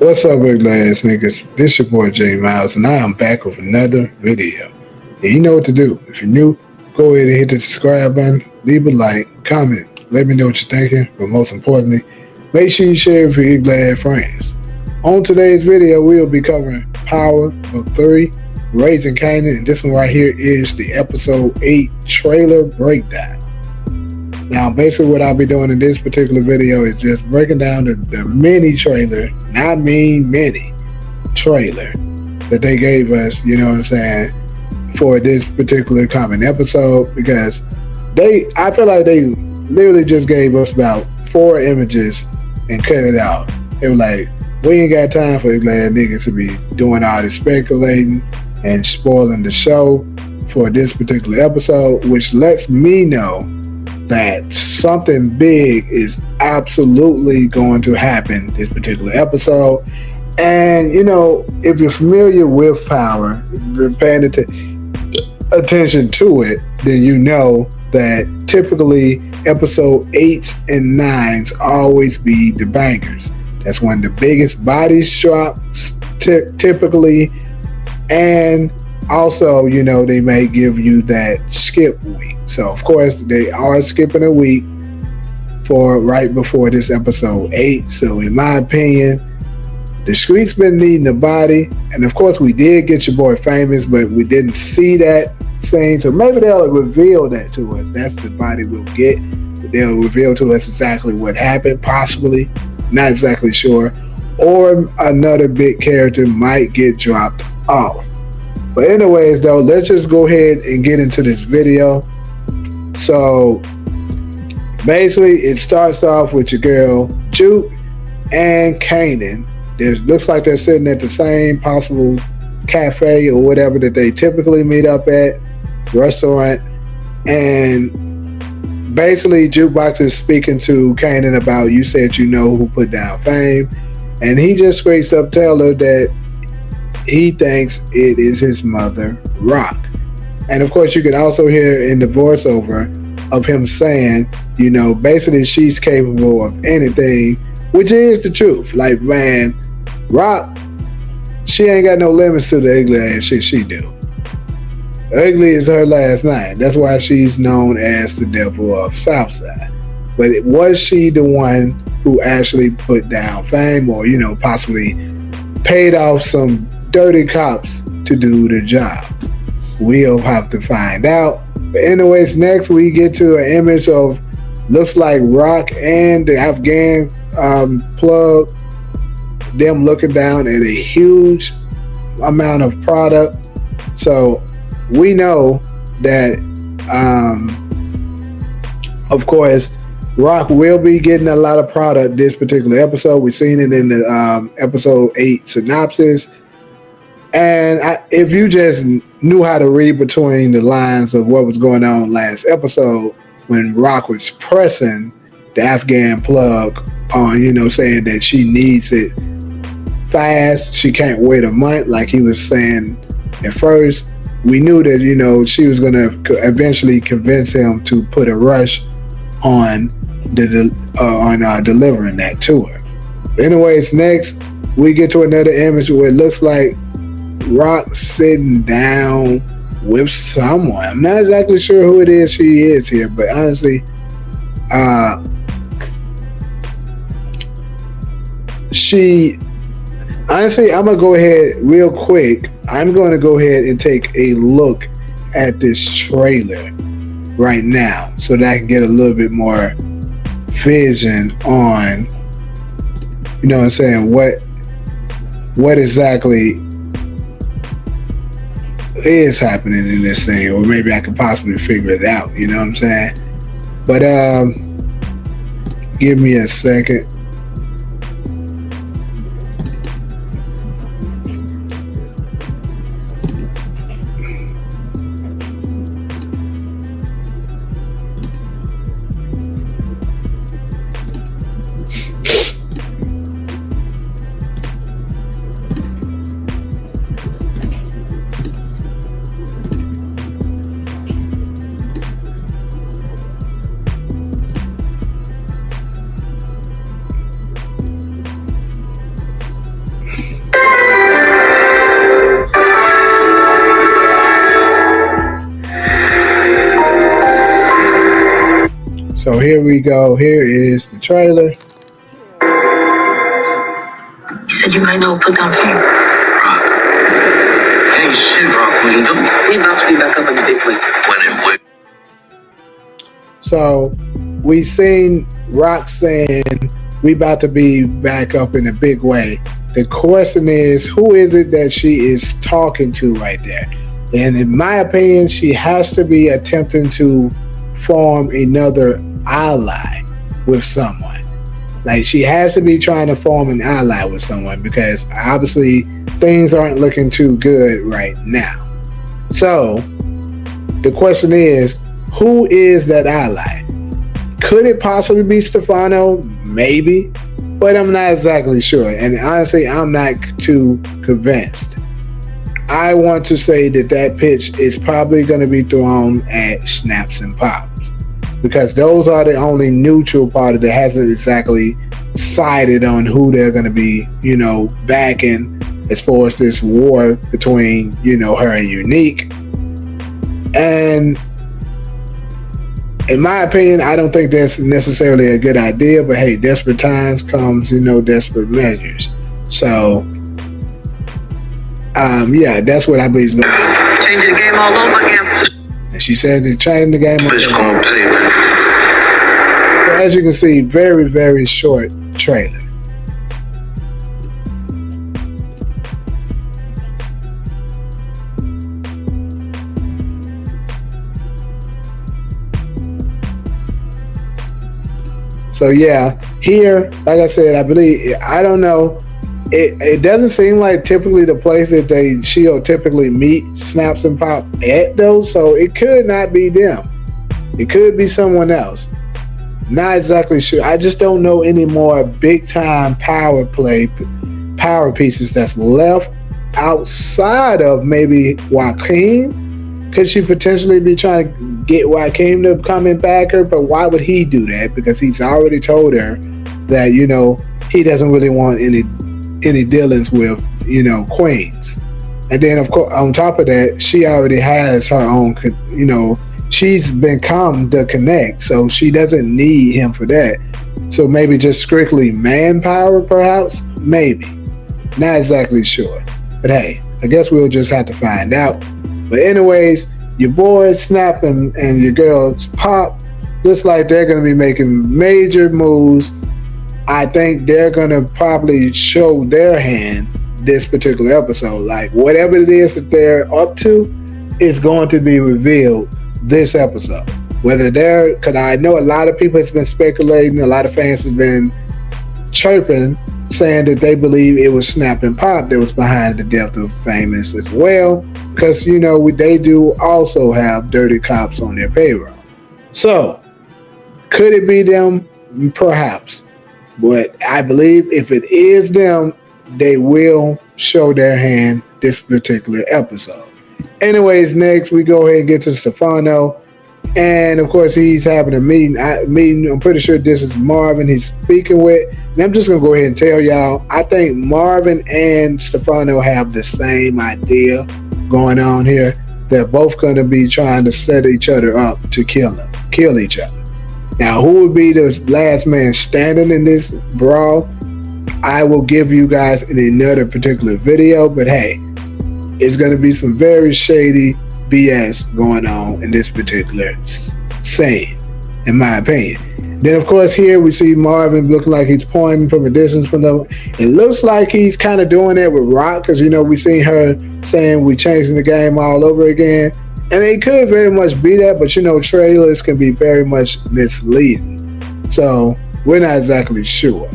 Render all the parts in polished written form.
What's up, ugly-ass niggas? This your boy J Miles, and I am back with another video. And you know what to do. If you're new, go ahead and hit the subscribe button, leave a like, comment, let me know what you're thinking, but most importantly, make sure you share it with your ugly-ass friends. On today's video, we'll be covering Power Book 3, Raising Kanan, and this one right here is the episode 8 trailer breakdown. Now, basically what I'll be doing in this particular video is just breaking down the mini trailer, not mini trailer that they gave us, you know what I'm saying, for this particular common episode, because I feel like they literally just gave us about 4 images and cut it out. They were like, we ain't got time for these glad niggas to be doing all this speculating and spoiling the show for this particular episode, which lets me know that something big is absolutely going to happen this particular episode. And you know, if you're familiar with Power, if you're paying attention to it, then you know that typically episode 8s and 9s always be the bangers. That's when the biggest bodies drops typically, and also, you know, they may give you that skip week. So, of course, they are skipping a week for right before this episode 8. So, in my opinion, the street's been needing a body. And, of course, we did get your boy famous, but we didn't see that scene. So, maybe they'll reveal that to us. That's the body we'll get. They'll reveal to us exactly what happened, possibly. Not exactly sure. Or another big character might get dropped off. But anyways, though, let's just go ahead and get into this video. So basically, it starts off with your girl Juke and Kanan. Looks like they're sitting at the same possible cafe or whatever that they typically meet up at, restaurant. And basically, Jukebox is speaking to Kanan about, you said you know who put down Fame. And he just straight up tell her that he thinks it is his mother, Rock. And of course, you can also hear in the voiceover of him saying, you know, basically she's capable of anything, which is the truth. Like, man, Rock, she ain't got no limits to the ugly ass shit she do. Ugly is her last name. That's why she's known as the devil of Southside. But was she the one who actually put down Fame, or, you know, possibly paid off some dirty cops to do the job? We'll have to find out. But anyways, next we get to an image of, looks like Rock and the Afghan plug, them looking down at a huge amount of product. So we know that of course Rock will be getting a lot of product this particular episode. We've seen it in the episode 8 synopsis. And if you just knew how to read between the lines of what was going on last episode, when Rock was pressing the Afghan plug on, you know, saying that she needs it fast, she can't wait a month, like he was saying at first, we knew that, you know, she was going to eventually convince him to put a rush on delivering that to her. Anyways, next we get to another image where it looks like Rock sitting down with someone. I'm not exactly sure who it is she is here, but honestly, I'm gonna go ahead real quick. I'm going to go ahead and take a look at this trailer right now so that I can get a little bit more vision on, you know what I'm saying, what exactly is happening in this thing, or maybe I could possibly figure it out, you know what I'm saying? But give me a second. So here we go. Here is the trailer. You said you might know put down fear. Rock. Hey, shit, Rock, what you doing? We about to be back up in the big way. When and where? So we seen Rock saying we about to be back up in a big way. The question is, who is it that she is talking to right there? And in my opinion, she has to be attempting to form another ally with someone. Like, she has to be trying to form an ally with someone, because obviously things aren't looking too good right now. So the question is, who is that ally? Could it possibly be Stfano? Maybe, but I'm not exactly sure. And honestly, I'm not too convinced. I want to say that pitch is probably going to be thrown at Snaps and Pops, because those are the only neutral party that hasn't exactly sided on who they're going to be, backing as far as this war between, her and Unique. And in my opinion, I don't think that's necessarily a good idea, but hey, desperate times comes, desperate measures. So, yeah, that's what I believe is going to happen. Changing the game all over again. And she said they're changing the game all Bitch over. gonna pay, man. So as you can see, very, very short trailer. So yeah, here, like I said, I don't know. It doesn't seem like typically the place that she'll typically meet Snaps and Pop at though. So it could not be them. It could be someone else. Not exactly sure. I just don't know any more big time power pieces that's left outside of maybe Joaquin. Could she potentially be trying to get Joaquin to come and back her? But why would he do that? Because he's already told her that, he doesn't really want any dealings with, queens. And then, of course, on top of that, she already has her own, she's become the connect, so she doesn't need him for that. So maybe just strictly manpower, perhaps? Maybe. Not exactly sure. But hey, I guess we'll just have to find out. But anyways, your boy Snap and your girls Pop looks like they're going to be making major moves. I think they're going to probably show their hand this particular episode. Like, whatever it is that they're up to is going to be revealed this episode. Because I know a lot of people has been speculating, a lot of fans have been chirping, saying that they believe it was Snap and Pop that was behind the death of Famous as well. Because, they do also have dirty cops on their payroll. So, could it be them? Perhaps. But I believe if it is them, they will show their hand this particular episode. Anyways, next we go ahead and get to Stfano. And of course, he's having a meeting. I'm pretty sure this is Marvin he's speaking with. And I'm just going to go ahead and tell y'all, I think Marvin and Stfano have the same idea going on here. They're both going to be trying to set each other up to kill each other. Now, who would be the last man standing in this brawl? I will give you guys in another particular video, but hey, it's going to be some very shady BS going on in this particular scene, in my opinion. Then, of course, here we see Marvin looking like he's pointing from a distance from them. It looks like he's kind of doing that with Rock, because, we seen her saying we changing the game all over again. And it could very much be that, but trailers can be very much misleading. So we're not exactly sure.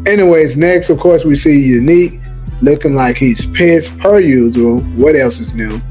Anyways, next, of course, we see Unique looking like he's pissed per usual. What else is new?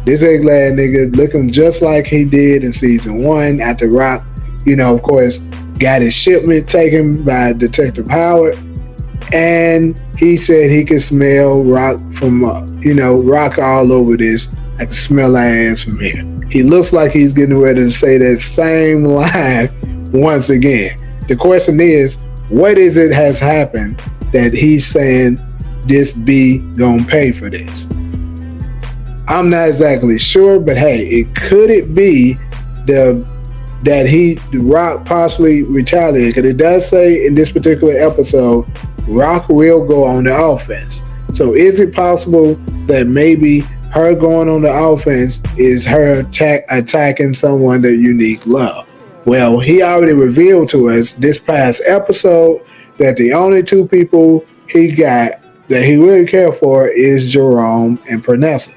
This glad nigga looking just like he did in season 1 after Rock, of course, got his shipment taken by Detective Howard. And he said he could smell Rock from, Rock all over this. I can smell her ass from here. He looks like he's getting ready to say that same line once again. The question is, what is it has happened that he's saying this B gonna pay for this? I'm not exactly sure, but hey, it be the that Rock possibly retaliated. Because it does say in this particular episode, Rock will go on the offense. So is it possible that maybe her going on the offense is her attacking someone that Unique love? Well, he already revealed to us this past episode that the only two people he got that he really cared for is Jerome and Pernessa.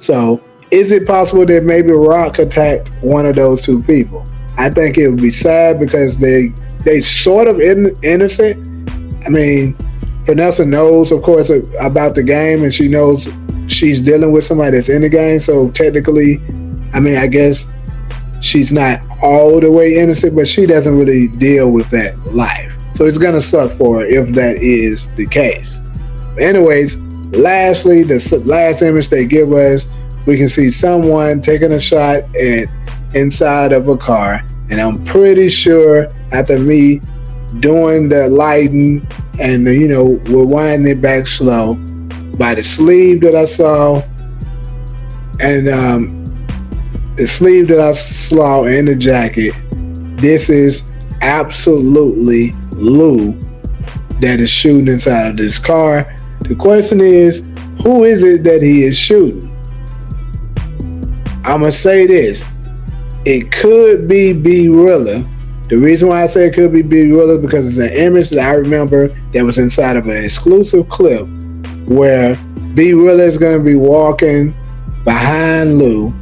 So is it possible that maybe Rock attacked one of those two people? I think it would be sad because they sort of innocent. I mean, Pernessa knows, of course, about the game, and she knows she's dealing with somebody that's in the game. So technically, I mean, I guess she's not all the way innocent, but she doesn't really deal with that life. So it's going to suck for her if that is the case. But anyways, lastly, the last image they give us, we can see someone taking a shot at inside of a car. And I'm pretty sure after me doing the lighting and, we're winding it back slow, by the sleeve that I saw and the sleeve that I saw in the jacket, this is absolutely Lou that is shooting inside of this car. The question is, who is it that he is shooting? I'm going to say this. It could be B-Rilla. The reason why I say it could be B-Rilla is because it's an image that I remember that was inside of an exclusive clip where B-Rilla is going to be walking behind Lou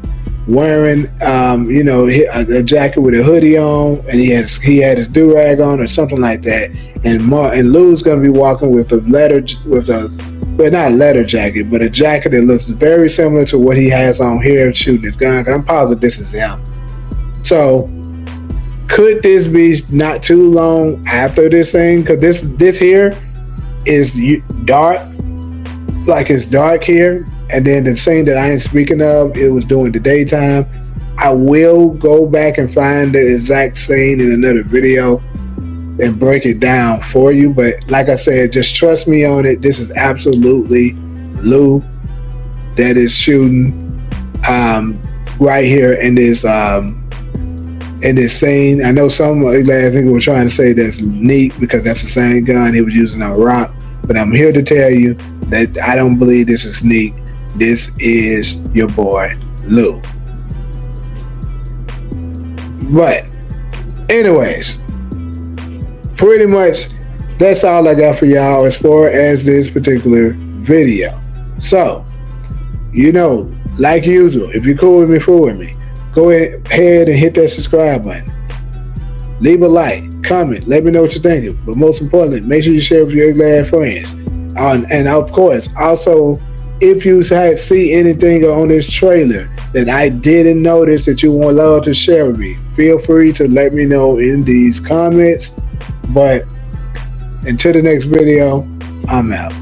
wearing, a jacket with a hoodie on, and he had his do-rag on or something like that. And Lou's going to be walking with not a leather jacket, but a jacket that looks very similar to what he has on here shooting his gun. Cause I'm positive this is him. So could this be not too long after this thing? Cause this here is dark, like it's dark here. And then the scene that I ain't speaking of, it was during the daytime. I will go back and find the exact scene in another video and break it down for you. But like I said, just trust me on it. This is absolutely Lou that is shooting right here in this scene. I know some, I think we were trying to say that's Neat because that's the same gun he was using on Rock. But I'm here to tell you that I don't believe this is Neat. This is your boy Lou. But anyways, pretty much that's all I got for y'all as far as this particular video. So, like usual, if you're cool with me, go ahead and hit that subscribe button. Leave a like, comment, let me know what you're thinking. But most importantly, make sure you share with your ugly ass friends. And of course, also, if you see anything on this trailer that I didn't notice that you want love to share with me, feel free to let me know in these comments. But until the next video, I'm out.